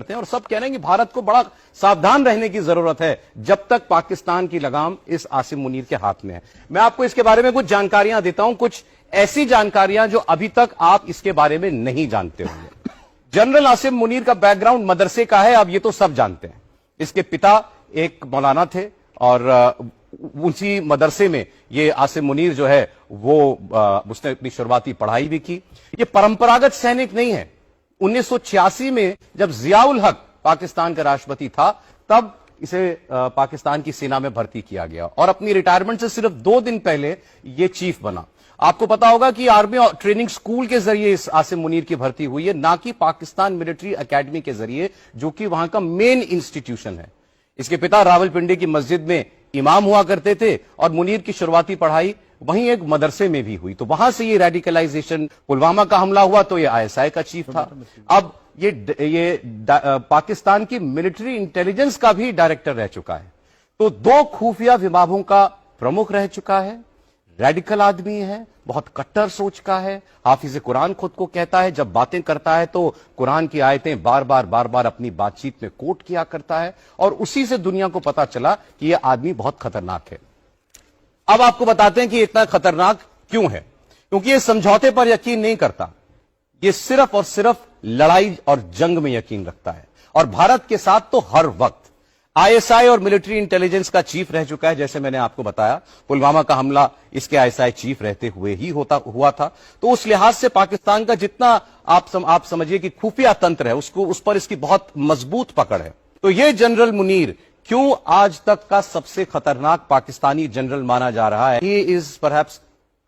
हैं और सब कह रहे हैं कि भारत को बड़ा सावधान रहने की जरूरत है जब तक पाकिस्तान की लगाम इस आसिम मुनीर के हाथ में है। मैं आपको इसके बारे में कुछ जानकारियां देता हूं, कुछ ऐसी जानकारियां जो अभी तक आप इसके बारे में नहीं जानते होंगे। जनरल आसिम मुनीर का बैकग्राउंड मदरसे का है, अब ये तो सब जानते हैं। इसके पिता एक मौलाना थे और उसी मदरसे में ये आसिम मुनीर जो है वो उसने अपनी शुरुआती पढ़ाई भी की। ये परंपरागत सैनिक नहीं है। 1986 में जब जियाउल हक पाकिस्तान का राष्ट्रपति था तब इसे पाकिस्तान की सेना में भर्ती किया गया और अपनी रिटायरमेंट से सिर्फ 2 दिन पहले ये चीफ बना। आपको पता होगा कि आर्मी ट्रेनिंग स्कूल के जरिए इस आसिम मुनीर की भर्ती हुई है, ना कि पाकिस्तान मिलिट्री एकेडमी के जरिए, जो कि वहां का मेन इंस्टीट्यूशन है। इसके पिता रावलपिंडी की मस्जिद में इमाम हुआ करते थे और मुनीर की शुरुआती पढ़ाई वहीं एक मदरसे में भी हुई। तो वहां से ये रेडिकलाइजेशन, पुलवामा का हमला हुआ तो ये आईएसआई का चीफ था। अब ये पाकिस्तान की मिलिट्री इंटेलिजेंस का भी डायरेक्टर रह चुका है। तो 2 खुफिया विभागों का प्रमुख रह चुका है। रेडिकल आदमी है, बहुत कट्टर सोच का है। हाफिज कुरान खुद को कहता है, जब बातें करता है तो कुरान की आयतें बार बार अपनी बातचीत में कोट किया करता है और उसी से दुनिया को पता चला कि यह आदमी बहुत खतरनाक है। अब आपको बताते हैं कि इतना खतरनाक क्यों है। क्योंकि ये समझौते पर यकीन नहीं करता, ये सिर्फ और सिर्फ लड़ाई और जंग में यकीन रखता है और भारत के साथ तो हर वक्त। आईएसआई और मिलिट्री इंटेलिजेंस का चीफ रह चुका है, जैसे मैंने आपको बताया। पुलवामा का हमला इसके आईएसआई चीफ रहते हुए ही हुआ था। तो उस लिहाज से पाकिस्तान का जितना आप समझिए कि खुफिया तंत्र है, उस पर इसकी बहुत मजबूत पकड़ है। तो ये जनरल मुनीर क्यों आज तक का सबसे खतरनाक पाकिस्तानी जनरल माना जा रहा है? He is perhaps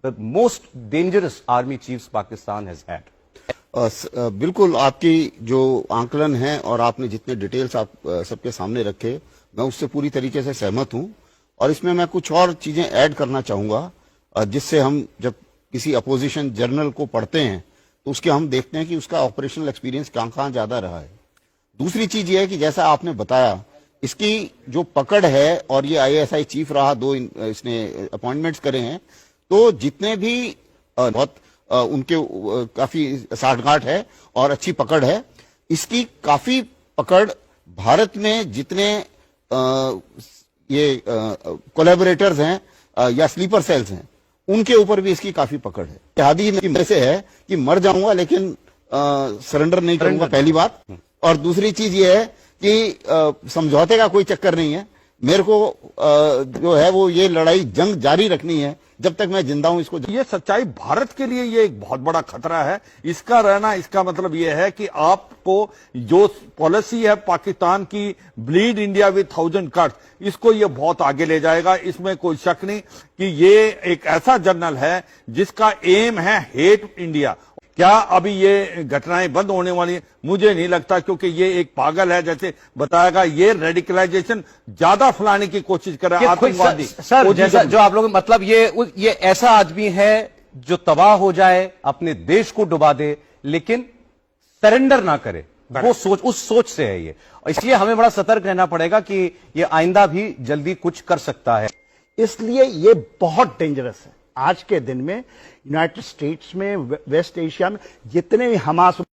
the most dangerous army chief Pakistan has had. बिल्कुल, आपकी जो आंकलन है और आपने जितने डिटेल्स आप सबके सामने रखे, मैं उससे पूरी तरीके से सहमत हूं। और इसमें मैं कुछ और चीजें ऐड करना चाहूंगा जिससे हम जब किसी अपोजिशन जर्नल को पढ़ते हैं तो उसके हम देखते हैं कि उसका ऑपरेशनल एक्सपीरियंस कहां ज्यादा रहा है। दूसरी चीज ये है कि जैसा आपने बताया, इसकी जो पकड़ है और ये आईएसआई चीफ रहा, 2 इसने अपॉइंटमेंट्स करे हैं, तो जितने भी बहुत उनके काफी साठगांठ है और अच्छी पकड़ है। इसकी काफी पकड़ भारत में जितने ये कोलैबोरेटर्स हैं या स्लीपर सेल्स हैं, उनके ऊपर भी इसकी काफी पकड़ है। इत्तेहादी में से है कि मर जाऊंगा लेकिन सरेंडर नहीं करूंगा, पहली बात। और दूसरी चीज ये है कि समझौते का कोई चक्कर नहीं है। मेरे को जो है वो ये लड़ाई जंग जारी रखनी है जब तक मैं जिंदा हूं। इसको ये सच्चाई भारत के लिए ये एक बहुत बड़ा खतरा है। इसका रहना, इसका मतलब ये है कि आपको जो पॉलिसी है पाकिस्तान की, ब्लीड इंडिया विद 1000 कट्स, इसको ये बहुत आगे ले जाएगा। इसमें कोई शक नहीं कि ये एक ऐसा जनरल है जिसका एम है हेट इंडिया। क्या अभी ये घटनाएं बंद होने वाली है? मुझे नहीं लगता, क्योंकि ये एक पागल है, जैसे बताएगा। ये रेडिकलाइजेशन ज्यादा फैलाने की कोशिश कर रहा है, आतंकवादी। सर, जैसा जो आप लोग, मतलब ये ऐसा आदमी है जो तबाह हो जाए, अपने देश को डुबा दे, लेकिन सरेंडर ना करे। वो उस सोच से है ये। इसलिए हमें बड़ा सतर्क रहना पड़ेगा कि ये आइंदा भी जल्दी कुछ कर सकता है। इसलिए ये बहुत डेंजरस है। आज के दिन में यूनाइटेड स्टेट्स में, वेस्ट एशिया में जितने भी हमास